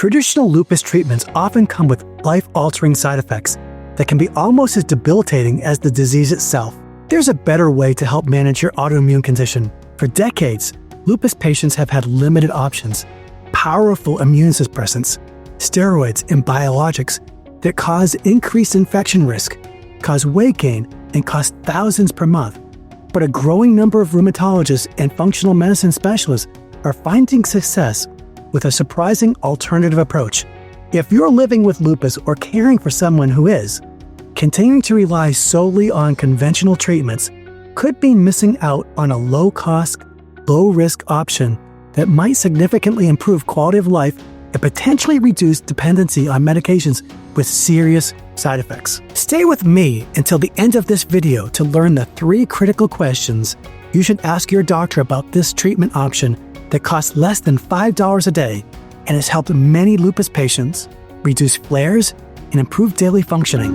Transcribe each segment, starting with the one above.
Traditional lupus treatments often come with life-altering side effects that can be almost as debilitating as the disease itself. There's a better way to help manage your autoimmune condition. For decades, lupus patients have had limited options: powerful immunosuppressants, steroids, and biologics that cause increased infection risk, cause weight gain, and cost thousands per month. But a growing number of rheumatologists and functional medicine specialists are finding success with a surprising alternative approach. If you're living with lupus or caring for someone who is, continuing to rely solely on conventional treatments could be missing out on a low-cost, low-risk option that might significantly improve quality of life and potentially reduce dependency on medications with serious side effects. Stay with me until the end of this video to learn the 3 critical questions you should ask your doctor about this treatment option that costs less than $5 a day and has helped many lupus patients reduce flares and improve daily functioning.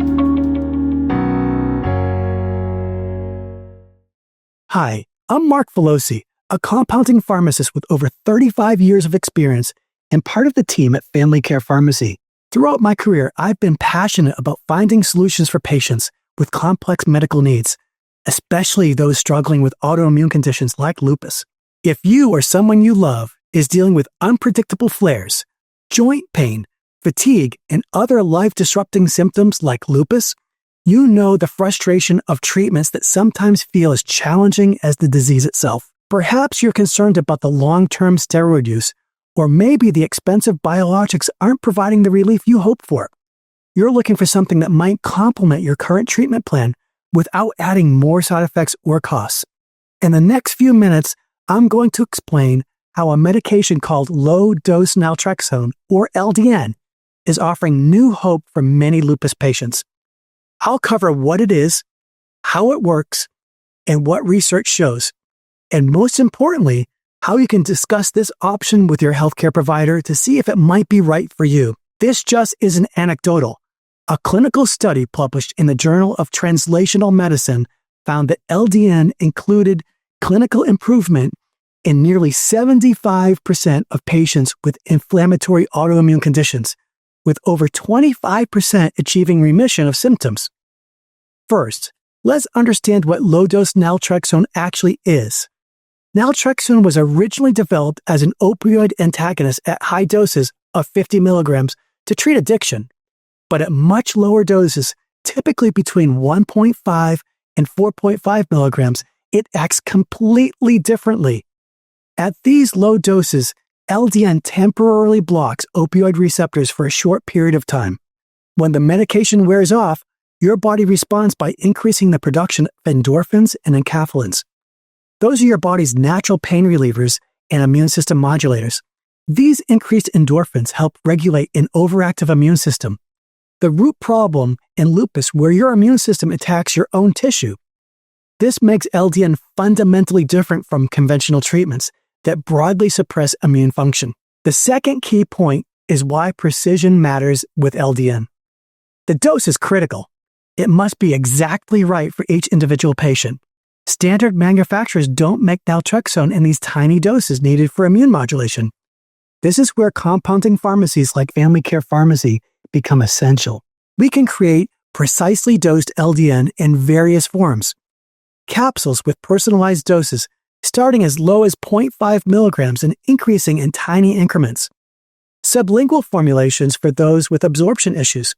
Hi, I'm Mark Filosi, a compounding pharmacist with over 35 years of experience and part of the team at Family Care Pharmacy. Throughout my career, I've been passionate about finding solutions for patients with complex medical needs, especially those struggling with autoimmune conditions like lupus. If you or someone you love is dealing with unpredictable flares, joint pain, fatigue, and other life-disrupting symptoms like lupus, you know the frustration of treatments that sometimes feel as challenging as the disease itself. Perhaps you're concerned about the long-term steroid use, or maybe the expensive biologics aren't providing the relief you hope for. You're looking for something that might complement your current treatment plan without adding more side effects or costs. In the next few minutes, I'm going to explain how a medication called Low Dose Naltrexone, or LDN, is offering new hope for many lupus patients. I'll cover what it is, how it works, and what research shows. And most importantly, how you can discuss this option with your healthcare provider to see if it might be right for you. This just isn't anecdotal. A clinical study published in the Journal of Translational Medicine found that LDN included clinical improvement in nearly 75% of patients with inflammatory autoimmune conditions, with over 25% achieving remission of symptoms. First, let's understand what low-dose naltrexone actually is. Naltrexone was originally developed as an opioid antagonist at high doses of 50 milligrams to treat addiction, but at much lower doses, typically between 1.5 and 4.5 milligrams, it acts completely differently. At these low doses, LDN temporarily blocks opioid receptors for a short period of time. When the medication wears off, your body responds by increasing the production of endorphins and enkephalins. Those are your body's natural pain relievers and immune system modulators. These increased endorphins help regulate an overactive immune system, the root problem in lupus where your immune system attacks your own tissue. This makes LDN fundamentally different from conventional treatments that broadly suppress immune function. The second key point is why precision matters with LDN. The dose is critical. It must be exactly right for each individual patient. Standard manufacturers don't make naltrexone in these tiny doses needed for immune modulation. This is where compounding pharmacies like Family Care Pharmacy become essential. We can create precisely dosed LDN in various forms. Capsules with personalized doses starting as low as 0.5 milligrams and increasing in tiny increments. Sublingual formulations for those with absorption issues.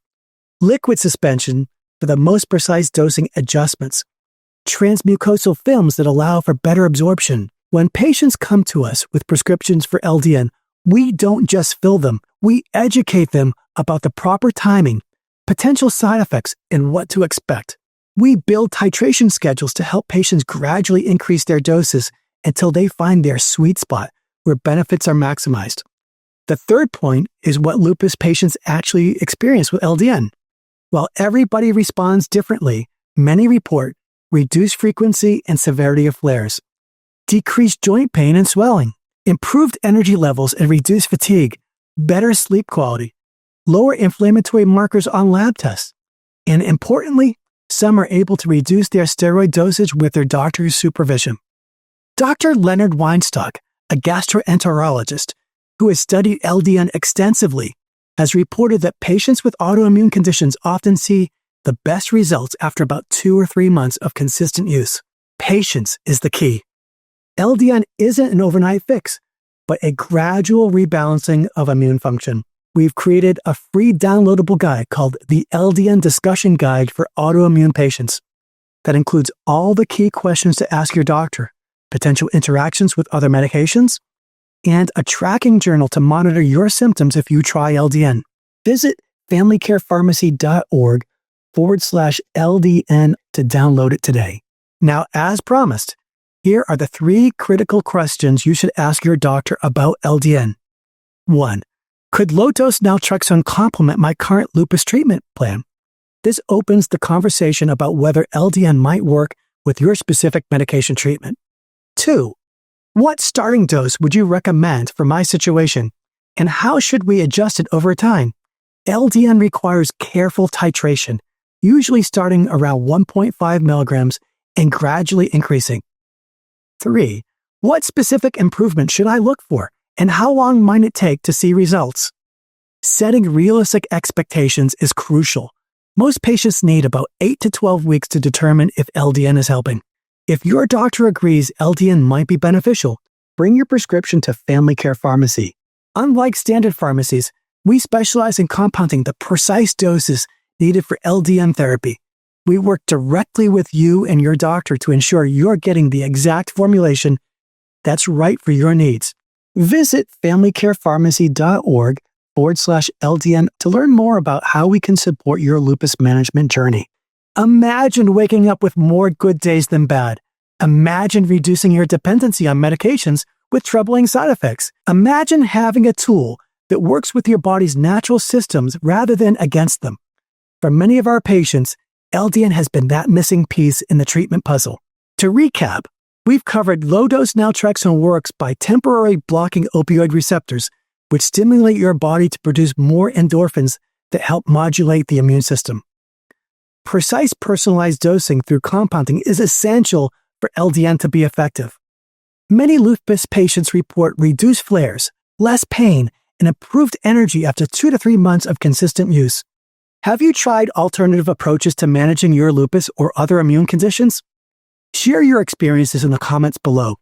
Liquid suspension for the most precise dosing adjustments. Transmucosal films that allow for better absorption. When patients come to us with prescriptions for LDN, we don't just fill them, we educate them about the proper timing, potential side effects, and what to expect. We build titration schedules to help patients gradually increase their doses until they find their sweet spot where benefits are maximized. The third point is what lupus patients actually experience with LDN. While everybody responds differently, many report reduced frequency and severity of flares, decreased joint pain and swelling, improved energy levels and reduced fatigue, better sleep quality, lower inflammatory markers on lab tests, and importantly, some are able to reduce their steroid dosage with their doctor's supervision. Dr. Leonard Weinstock, a gastroenterologist who has studied LDN extensively, has reported that patients with autoimmune conditions often see the best results after about 2 or 3 months of consistent use. Patience is the key. LDN isn't an overnight fix, but a gradual rebalancing of immune function. We've created a free downloadable guide called the LDN Discussion Guide for Autoimmune Patients that includes all the key questions to ask your doctor, potential interactions with other medications, and a tracking journal to monitor your symptoms if you try LDN. Visit familycarePharmacy.org/LDN to download it today. Now, as promised, here are the 3 critical questions you should ask your doctor about LDN. 1. Could Low Dose Naltrexone complement my current lupus treatment plan? This opens the conversation about whether LDN might work with your specific medication treatment. 2. What starting dose would you recommend for my situation, and how should we adjust it over time? LDN requires careful titration, usually starting around 1.5 milligrams and gradually increasing. 3. What specific improvement should I look for, and how long might it take to see results? Setting realistic expectations is crucial. Most patients need about 8 to 12 weeks to determine if LDN is helping. If your doctor agrees LDN might be beneficial, bring your prescription to Family Care Pharmacy. Unlike standard pharmacies, we specialize in compounding the precise doses needed for LDN therapy. We work directly with you and your doctor to ensure you're getting the exact formulation that's right for your needs. Visit familycarePharmacy.org/LDN to learn more about how we can support your lupus management journey. Imagine waking up with more good days than bad. Imagine reducing your dependency on medications with troubling side effects. Imagine having a tool that works with your body's natural systems rather than against them. For many of our patients, LDN has been that missing piece in the treatment puzzle. To recap, we've covered low-dose naltrexone works by temporarily blocking opioid receptors, which stimulate your body to produce more endorphins that help modulate the immune system. Precise personalized dosing through compounding is essential for LDN to be effective. Many lupus patients report reduced flares, less pain, and improved energy after 2 to 3 months of consistent use. Have you tried alternative approaches to managing your lupus or other immune conditions? Share your experiences in the comments below.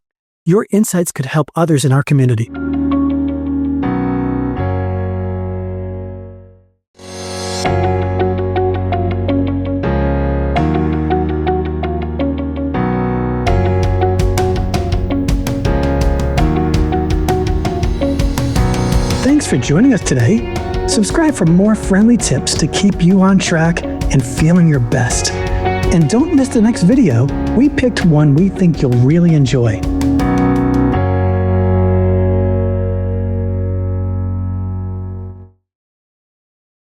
Your insights could help others in our community. Thanks for joining us today. Subscribe for more friendly tips to keep you on track and feeling your best. And don't miss the next video. We picked one we think you'll really enjoy.